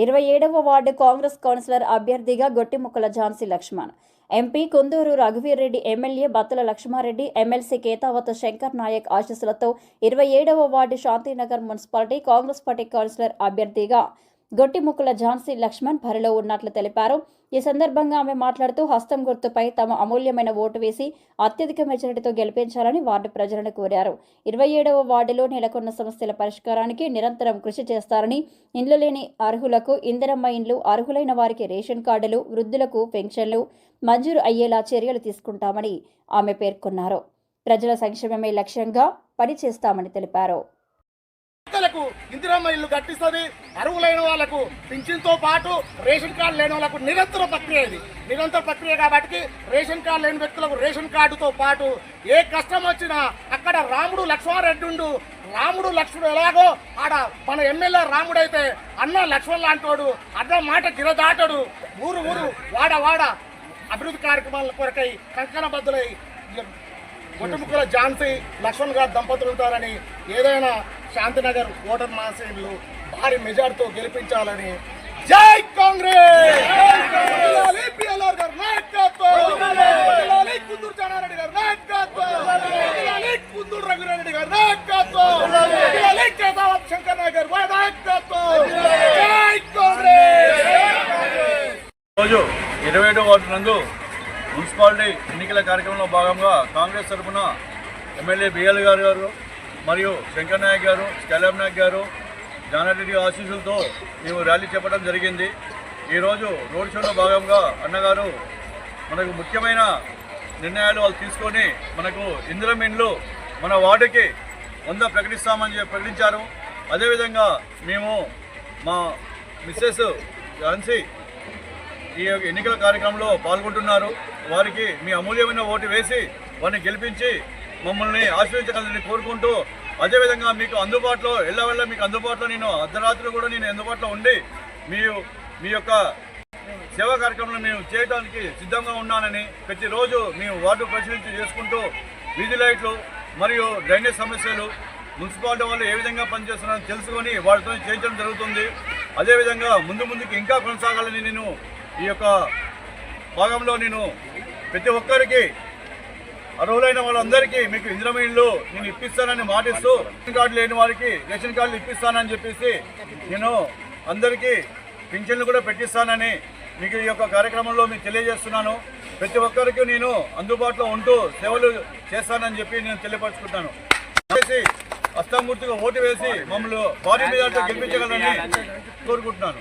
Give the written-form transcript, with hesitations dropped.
27వ ward Congress councillor అభ్యర్థిగా Gottimukkala Jhansi Laxman, MP Kunduru రఘువీర్ Reddy, MLA Battula Lakshmareddy, MLC Kethavath Shankar Naik ఆశీస్సులతో 27వ ward Shantinagar municipality Congress party councillor అభ్యర్థిగా గొట్టిముక్కల ఝాన్సీ లక్ష్మణ్ బరిలో ఉన్నట్లు తెలిపారు. ఈ సందర్భంగా ఆమె మాట్లాడుతూ హస్తం గుర్తుపై తమ అమూల్యమైన ఓటు వేసి అత్యధిక మెజారిటీతో గెలిపించాలని వార్డు ప్రజలను కోరారు. 27వ వార్డులో నెలకొన్న సమస్యల పరిష్కారానికి నిరంతరం కృషి చేస్తారని, ఇండ్లు లేని అర్హులకు ఇందిరమ్మ ఇండ్లు, అర్హులైన వారికి రేషన్ కార్డులు, వృద్ధులకు పెన్షన్లు మంజూరు అయ్యేలా చర్యలు తీసుకుంటామని ఆమె పేర్కొన్నారు. ప్రజల సంక్షేమమే లక్ష్యంగా పనిచేస్తామని తెలిపారు. ఇందిరమ్మ ఇల్లు కట్టిస్తుంది. అర్హులైన వాళ్లకు పింఛన్తో పాటు రేషన్ కార్డు లేని వాళ్ళకు నిరంతర ప్రక్రియ, ఇది నిరంతర ప్రక్రియ కాబట్టి రేషన్ కార్డు లేని వ్యక్తులకు రేషన్ కార్డుతో పాటు ఏ కష్టం వచ్చినా అక్కడ రాముడు లక్ష్మారెడ్డి ఉండు. రాముడు లక్ష్మణుడు ఎలాగో ఆడ మన ఎమ్మెల్యే రాముడు అయితే అన్న లక్ష్మణ్ లాంటోడు, అన్న మాట గిరదాటడు. ఊరు ఊరు వాడ వాడ అభివృద్ధి కార్యక్రమాల కొరకై కంకణబద్దులై గొట్టిముక్కల ఝాన్సీ లక్ష్మణ్ గారు దంపతులు ఉంటారని, ఏదైనా శాంతినగర్ ఓటర్ మహాశయులు భారీ మెజార్టీతో గెలిపించాలని. జై కాంగ్రెస్! కుందూరు జానారెడ్డి గారు నాయకత్వం, కుందూరు రఘురెడ్డి గారు నాయకత్వం, కేతావత్ శంకర్ నాయక్ గారు నాయకత్వం. జై కాంగ్రెస్! రోజు 27వ వార్డు నందు మున్సిపాలిటీ ఎన్నికల కార్యక్రమంలో భాగంగా కాంగ్రెస్ తరఫున ఎమ్మెల్యే బిఎల్ గారు మరియు శంకర్ నాయక్ గారు, స్కైలాబ్ నాయక్ గారు, జానారెడ్డి ఆశీస్సులతో మేము ర్యాలీ చెప్పడం జరిగింది. ఈరోజు రోడ్ షోలో భాగంగా అన్నగారు మనకు ముఖ్యమైన నిర్ణయాలు వాళ్ళు తీసుకొని మనకు ఇందిరమ్మ ఇండ్లు మన వార్డుకి 100 ప్రకటించారు. అదేవిధంగా మేము మా మిస్సెస్ ఝాన్సీ ఈ ఎన్నికల కార్యక్రమంలో పాల్గొంటున్నారు. వారికి మీ అమూల్యమైన ఓటు వేసి వారిని గెలిపించి మమ్మల్ని ఆశీర్వదించగలని కోరుకుంటూ, అదేవిధంగా మీకు అందుబాటులో ఎల్లవెల్ల మీకు అందుబాటులో నేను అర్ధరాత్రులు కూడా నేను అందుబాటులో ఉండి మీ యొక్క సేవా కార్యక్రమాలను మేము చేయడానికి సిద్ధంగా ఉన్నానని, ప్రతిరోజు మేము వార్డు పరిశీలన చేసుకుంటూ వీధి లైట్లు మరియు డ్రైనేజ్ సమస్యలు మున్సిపాలిటీ వాళ్ళు ఏ విధంగా పనిచేస్తున్నారని తెలుసుకొని వాటితో చేయించడం జరుగుతుంది. అదేవిధంగా ముందుకు ఇంకా కొనసాగాలని నేను ఈ యొక్క భాగంలో నేను ప్రతి ఒక్కరికి అర్హులైన వాళ్ళందరికీ మీకు ఇందిరమ్మ ఇల్లు నేను ఇప్పిస్తానని మాటిస్తూ, రేషన్ కార్డు లేని వారికి రేషన్ కార్డులు ఇప్పిస్తానని చెప్పేసి నేను అందరికీ పింఛన్లు కూడా పెట్టిస్తానని మీకు ఈ యొక్క కార్యక్రమంలో మీకు తెలియజేస్తున్నాను. ప్రతి ఒక్కరికి నేను అందుబాటులో ఉంటూ సేవలు చేస్తానని చెప్పి నేను తెలియపరుచుకుంటాను. హస్తం గుర్తుగా ఓటు వేసి మమ్మల్ని భారీ మెజార్టీతో గెలిపించగలని కోరుకుంటున్నాను.